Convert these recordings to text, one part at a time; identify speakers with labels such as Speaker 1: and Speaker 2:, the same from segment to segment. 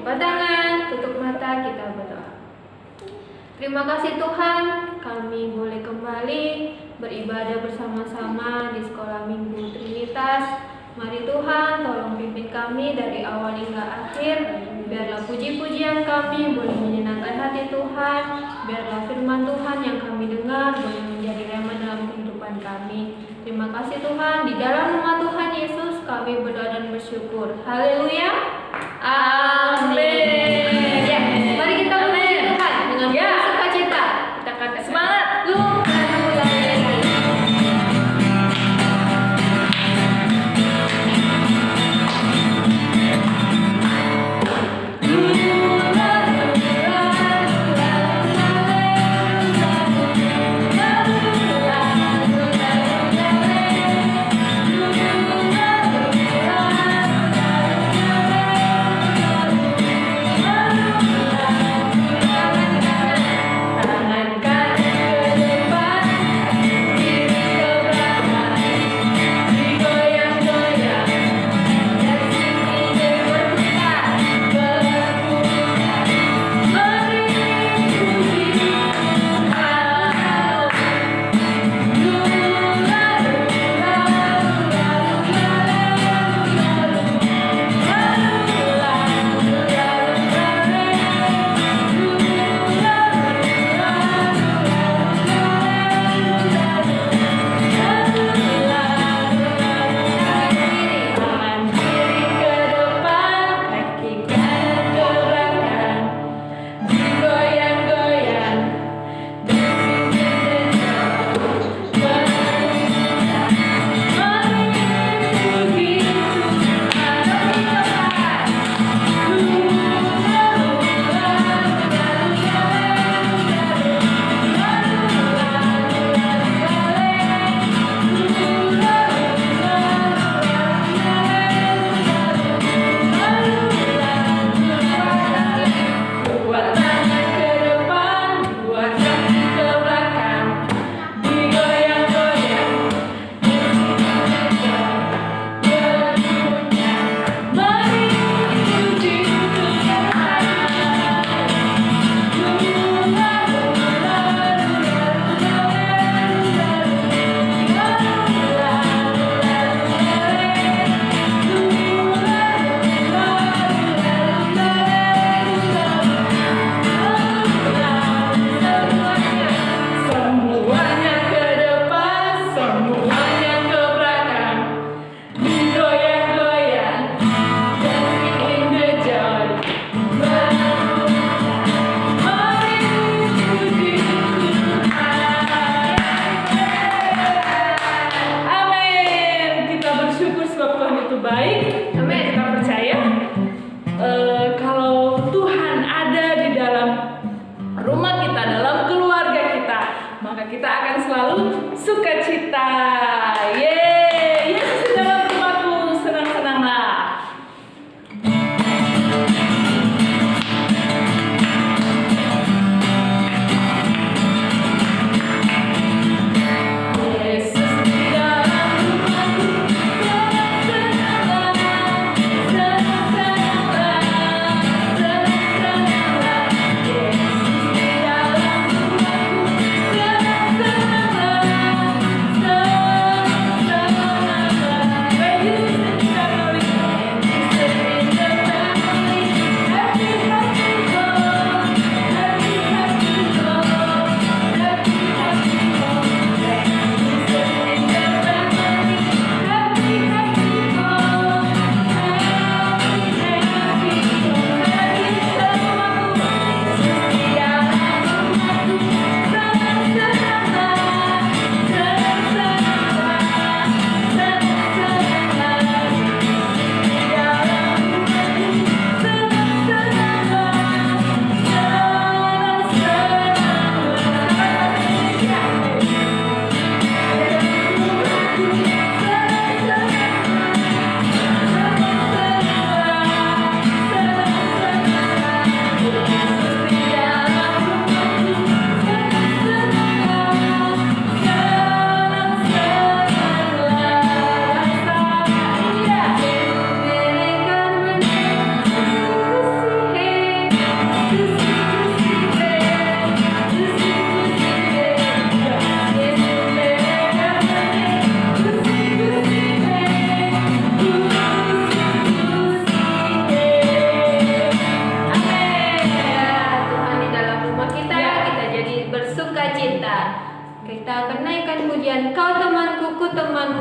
Speaker 1: Lipat tangan, tutup mata, kita berdoa. Terima kasih Tuhan, kami boleh kembali beribadah bersama-sama di sekolah Minggu Trinitas. Mari Tuhan, tolong pimpin kami dari awal hingga akhir. Biarlah puji-pujian kami boleh menyenangkan hati Tuhan. Biarlah firman Tuhan yang kami dengar boleh menjadi rema dalam kehidupan kami. Terima kasih Tuhan, di dalam nama Tuhan Yesus kami berdoa dan bersyukur. Haleluya. Amin. Ya, mari kita memuji Tuhan dengan penuh sukacita. Kita katakan semangat. Lu
Speaker 2: Hallelujah.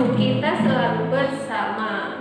Speaker 1: untuk kita selalu bersama.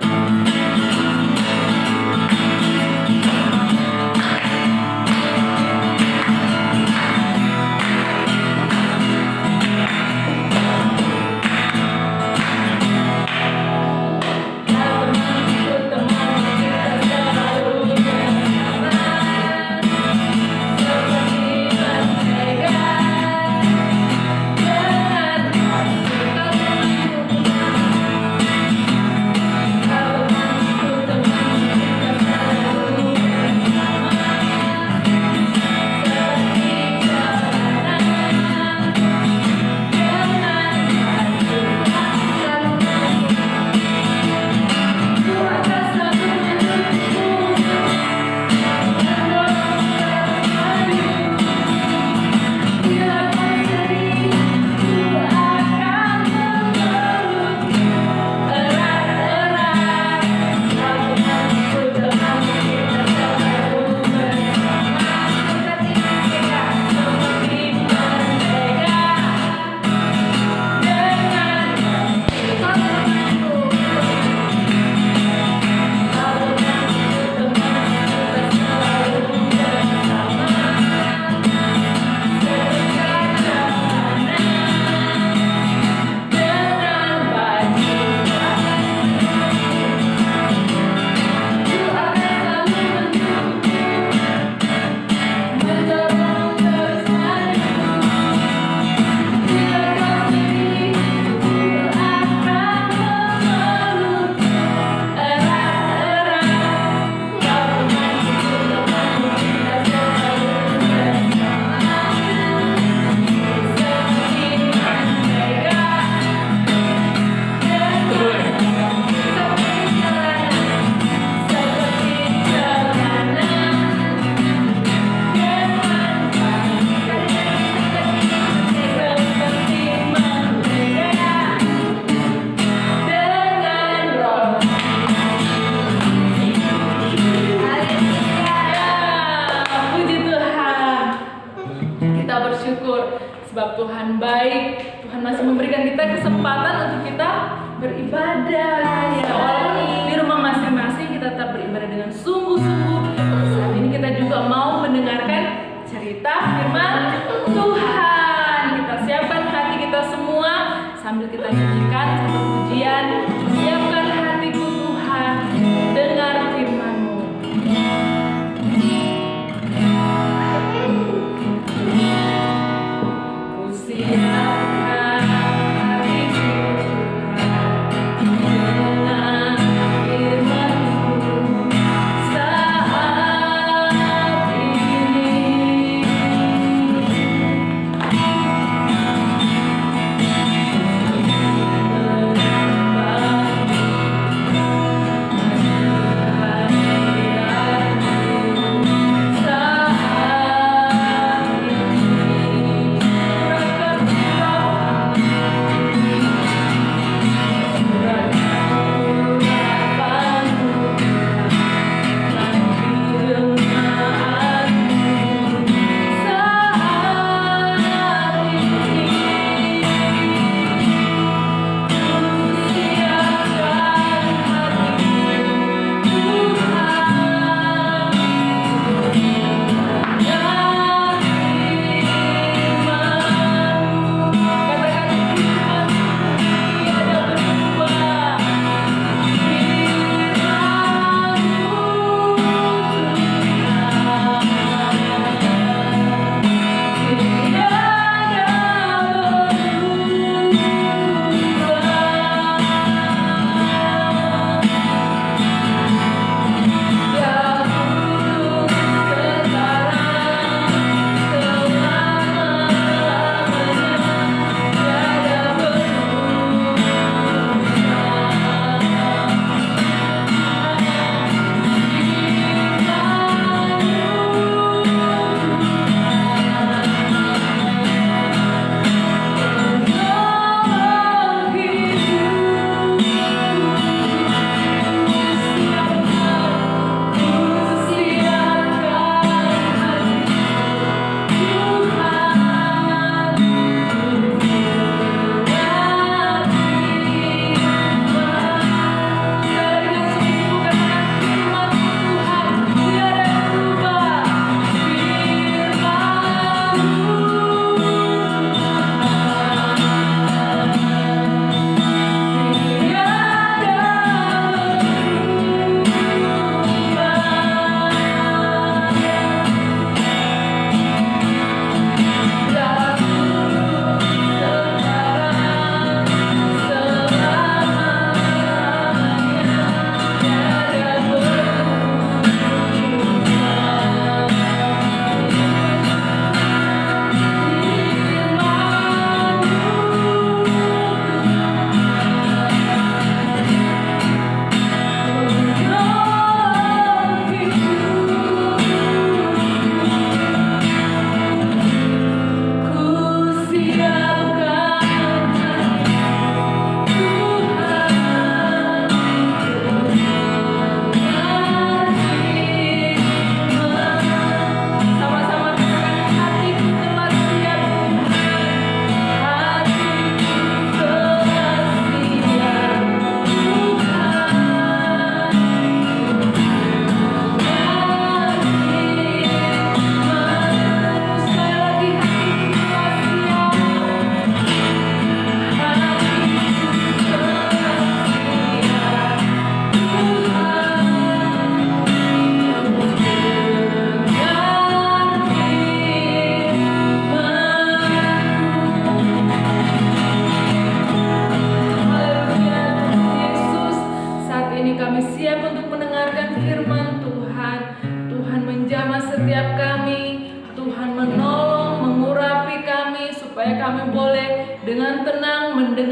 Speaker 2: Sebab Tuhan baik, Tuhan masih memberikan kita kesempatan untuk kita beribadah. Ya, walaupun di rumah masing-masing kita tetap beribadah dengan sungguh-sungguh. Saat ini kita juga mau mendengarkan cerita firman Tuhan. Kita siapkan hati kita semua sambil kita nyanyikan satu pujian. Siapkan hatiku Tuhan, dengar firman-Mu.
Speaker 3: Terima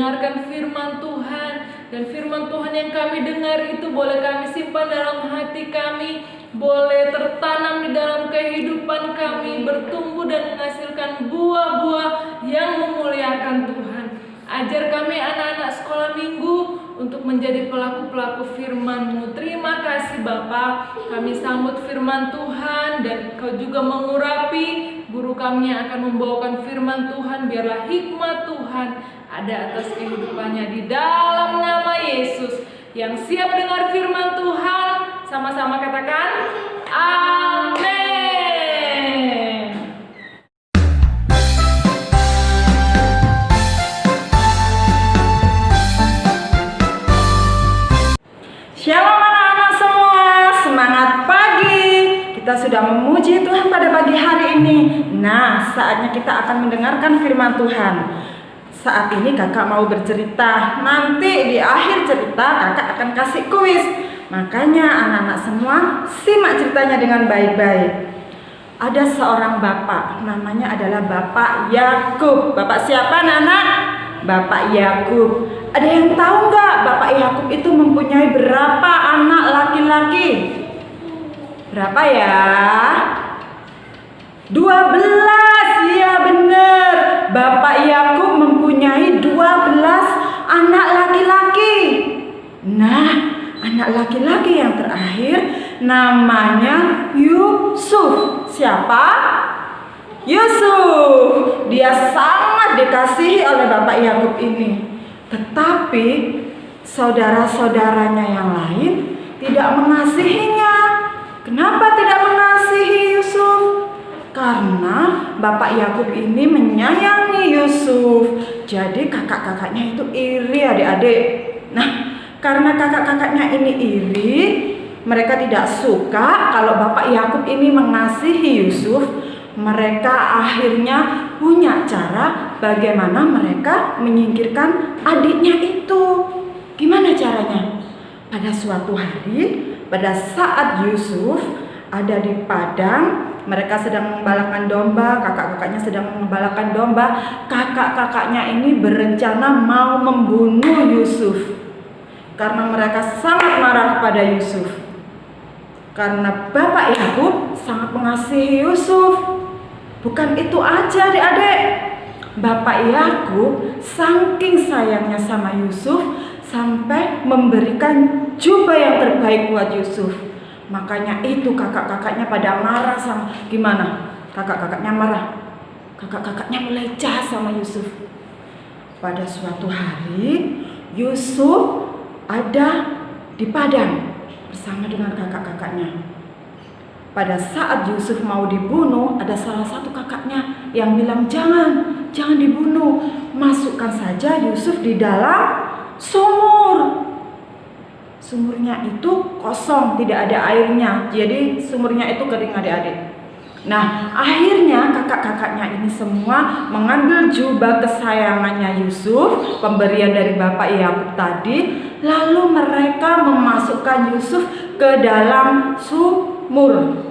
Speaker 2: mendengarkan firman Tuhan. Dan firman Tuhan yang kami dengar itu boleh kami simpan dalam hati kami, boleh tertanam di dalam kehidupan kami, bertumbuh dan menghasilkan buah-buah yang memuliakan Tuhan. Ajar kami anak-anak sekolah minggu untuk menjadi pelaku-pelaku firman-Mu. Terima kasih Bapa, kami sambut firman Tuhan dan Kau juga mengurapi guru kami yang akan membawakan firman Tuhan. Biarlah hikmat Tuhan ada atas kehidupannya di dalam nama Yesus. Yang siap dengar firman Tuhan, sama-sama katakan amin.
Speaker 3: Shalom anak-anak semua, semangat pagi. Kita sudah memuji Tuhan pada pagi hari ini. Nah, saatnya kita akan mendengarkan firman Tuhan. Saat ini kakak mau bercerita. Nanti di akhir cerita kakak akan kasih kuis. Makanya anak-anak semua simak ceritanya dengan baik-baik. Ada seorang bapak, namanya adalah Bapak Yakub. Bapak siapa anak-anak? Bapak Yakub. Ada yang tahu nggak Bapak Yakub itu mempunyai berapa anak laki-laki? Berapa ya? 12. Ya benar. Bapak Yakub mempunyai 12 anak laki-laki. Nah, anak laki-laki yang terakhir namanya Yusuf. Siapa? Yusuf. Dia sangat dikasihi oleh Bapak Yakub ini. Tetapi saudara-saudaranya yang lain tidak mengasihinya. Kenapa tidak mengasihi Yusuf? Karena Bapak Yakub ini menyayangi Yusuf. Jadi kakak-kakaknya itu iri adik-adik. Nah, karena kakak-kakaknya ini iri, mereka tidak suka kalau Bapak Yakub ini mengasihi Yusuf. Mereka akhirnya punya cara bagaimana mereka menyingkirkan adiknya itu. Gimana caranya? Pada suatu hari, pada saat Yusuf ada di padang, mereka sedang mengembalakan domba, kakak-kakaknya sedang mengembalakan domba. Kakak-kakaknya ini berencana mau membunuh Yusuf karena mereka sangat marah kepada Yusuf. Karena Bapak Yakub sangat mengasihi Yusuf. Bukan itu aja adik-adik, Bapak Yakub saking sayangnya sama Yusuf sampai memberikan jubah yang terbaik buat Yusuf. Makanya itu kakak-kakaknya pada marah sama gimana? Kakak-kakaknya marah. Kakak-kakaknya mulai jahat sama Yusuf. Pada suatu hari Yusuf ada di padang bersama dengan kakak-kakaknya. Pada saat Yusuf mau dibunuh, ada salah satu kakaknya yang bilang jangan dibunuh. Masukkan saja Yusuf di dalam sumur. Sumurnya itu kosong, tidak ada airnya. Jadi sumurnya itu kering adik-adik. Nah, akhirnya kakak-kakaknya ini semua mengambil jubah kesayangannya Yusuf, pemberian dari Bapak Yakub tadi. Lalu mereka memasukkan Yusuf ke dalam sumur.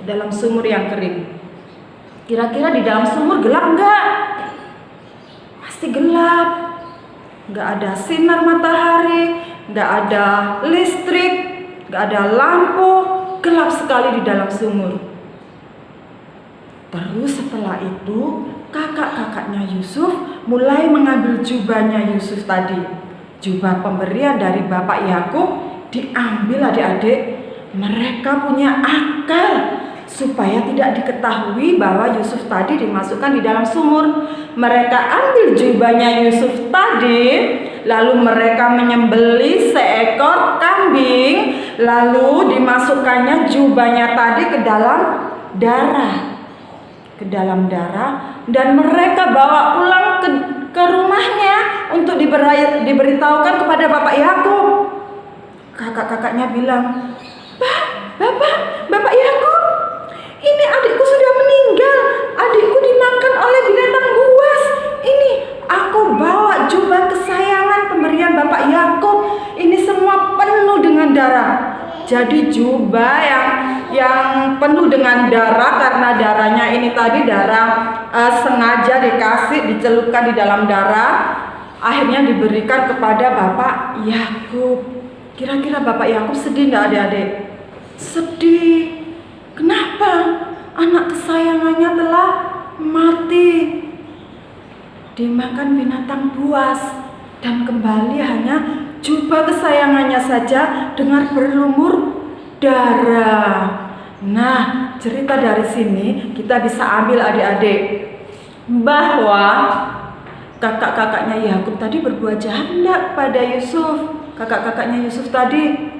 Speaker 3: Dalam sumur yang kering. Kira-kira di dalam sumur gelap enggak? Pasti gelap. Enggak ada sinar matahari, enggak ada listrik, enggak ada lampu, gelap sekali di dalam sumur. Terus setelah itu kakak-kakaknya Yusuf mulai mengambil jubahnya Yusuf tadi. Jubah pemberian dari Bapak Yakub diambil adik-adik. Mereka punya akal supaya tidak diketahui bahwa Yusuf tadi dimasukkan di dalam sumur. Mereka ambil jubahnya Yusuf tadi, lalu mereka menyembelih seekor kambing, lalu dimasukkannya jubahnya tadi ke dalam darah, dan mereka bawa pulang ke rumahnya untuk diberitahukan kepada Bapak Yakub. Kakak-kakaknya bilang, Bapak Yakub, ini adikku sudah meninggal. Adikku dimakan oleh binatang buas. Ini aku bawa jubah kesayangan pemberian Bapak Yakub. Ini semua penuh dengan darah. Jadi jubah yang penuh dengan darah, karena darahnya ini tadi darah sengaja dicelupkan di dalam darah. akhirnya diberikan kepada Bapak Yakub. Kira-kira Bapak Yakub sedih enggak adik-adik? Sedih. Kenapa? Anak kesayangannya telah mati, dimakan binatang buas, dan kembali hanya jubah kesayangannya saja dengan berlumur darah. Nah, cerita dari sini kita bisa ambil adik-adik bahwa kakak-kakaknya Yakub tadi berbuat jahat enggak kepada Yusuf? Kakak-kakaknya Yusuf tadi,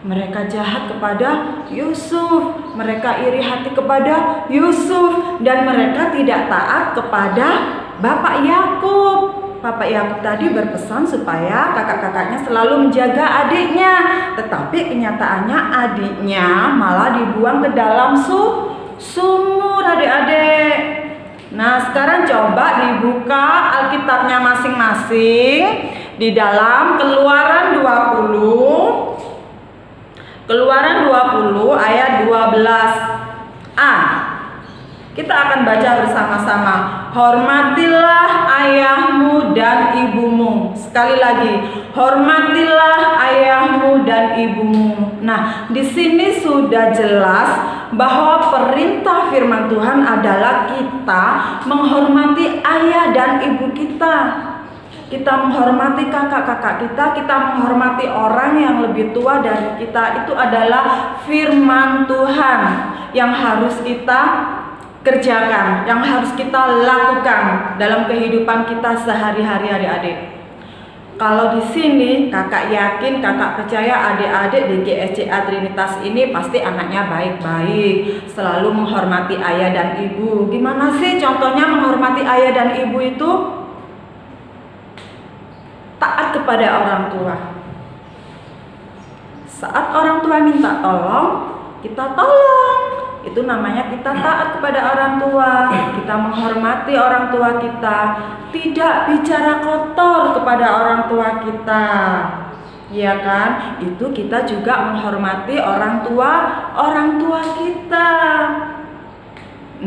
Speaker 3: mereka jahat kepada Yusuf, mereka iri hati kepada Yusuf, dan mereka tidak taat kepada Bapak Yakub. Bapak Yakub tadi berpesan supaya kakak-kakaknya selalu menjaga adiknya, tetapi kenyataannya adiknya malah dibuang ke dalam sumur adik-adik. Nah, sekarang coba dibuka Alkitabnya masing-masing di dalam Keluaran 20 ayat 12a. Kita akan baca bersama-sama. Hormatilah ayahmu dan ibumu. Sekali lagi, hormatilah ayahmu dan ibumu. Nah, di sini sudah jelas bahwa perintah firman Tuhan adalah kita menghormati ayah dan ibu kita. Kita menghormati kakak-kakak kita, kita menghormati orang yang lebih tua dari kita. Itu adalah firman Tuhan yang harus kita kerjakan, yang harus kita lakukan dalam kehidupan kita sehari-hari adik-adik. Kalau di sini kakak yakin, kakak percaya adik-adik di GSCA Trinitas ini pasti anaknya baik-baik, selalu menghormati ayah dan ibu. Gimana sih contohnya menghormati ayah dan ibu itu? Taat kepada orang tua. Saat orang tua minta tolong, kita tolong. Itu namanya kita taat kepada orang tua. Kita menghormati orang tua kita, tidak bicara kotor kepada orang tua kita. Ya kan? Itu kita juga menghormati orang tua kita.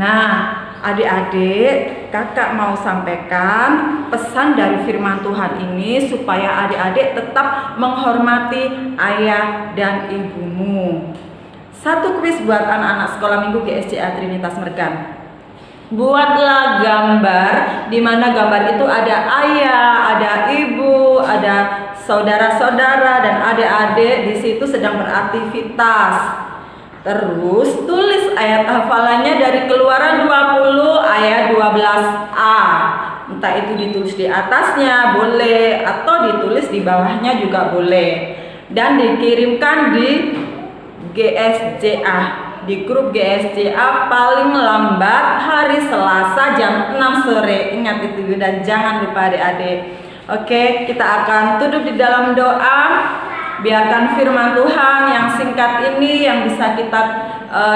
Speaker 3: Nah, adik-adik, kakak mau sampaikan pesan dari firman Tuhan ini supaya adik-adik tetap menghormati ayah dan ibumu. Satu kuis buat anak-anak sekolah minggu GSCA Trinitas Mergan. Buatlah gambar di mana gambar itu ada ayah, ada ibu, ada saudara-saudara dan adik-adik di situ sedang beraktivitas. Terus tulis ayat hafalannya dari Keluaran 20 ayat 12a. Entah itu ditulis di atasnya boleh atau ditulis di bawahnya juga boleh. Dan dikirimkan di GSCA, di grup GSCA paling lambat hari Selasa jam 6 sore. Ingat itu dan jangan lupa adik-adik. Oke, kita akan tutup di dalam doa. Biarkan firman Tuhan yang singkat ini yang bisa kita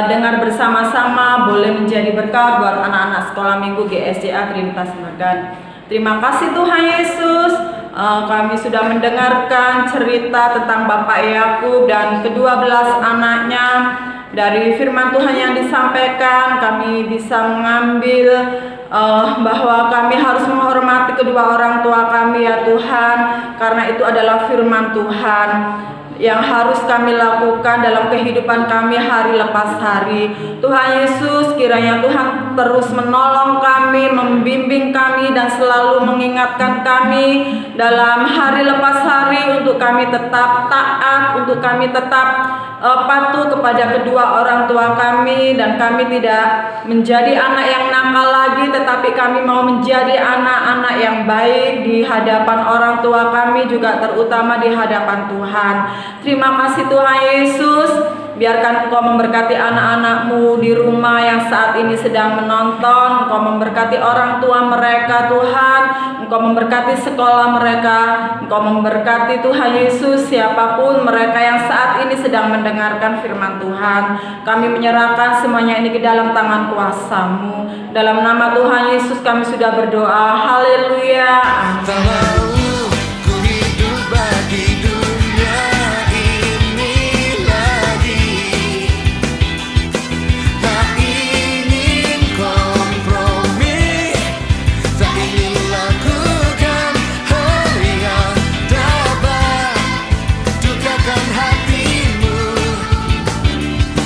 Speaker 3: dengar bersama-sama boleh menjadi berkat buat anak-anak sekolah minggu GSCA Trinitas Mergan. Terima kasih Tuhan Yesus. Kami sudah mendengarkan cerita tentang Bapak Yakub dan ke-12 anaknya. Dari firman Tuhan yang disampaikan, kami bisa mengambil bahwa kami harus menghormati kedua orang tua kami ya Tuhan, karena itu adalah firman Tuhan yang harus kami lakukan dalam kehidupan kami hari lepas hari. Tuhan Yesus, kiranya Tuhan terus menolong kami, membimbing kami dan selalu mengingatkan kami dalam hari lepas hari untuk kami tetap taat, untuk kami tetap patuh kepada kedua orang tua kami, dan kami tidak menjadi anak yang nakal lagi, tetapi kami mau menjadi anak-anak yang baik di hadapan orang tua kami, juga terutama di hadapan Tuhan. Terima kasih Tuhan Yesus. Biarkan Engkau memberkati anak-anak-Mu di rumah yang saat ini sedang menonton. Engkau memberkati orang tua mereka Tuhan. Engkau memberkati sekolah mereka. Engkau memberkati Tuhan Yesus siapapun mereka yang saat ini sedang mendengarkan firman Tuhan. Kami menyerahkan semuanya ini ke dalam tangan kuasa-Mu. Dalam nama Tuhan Yesus kami sudah berdoa. Haleluya. Amin.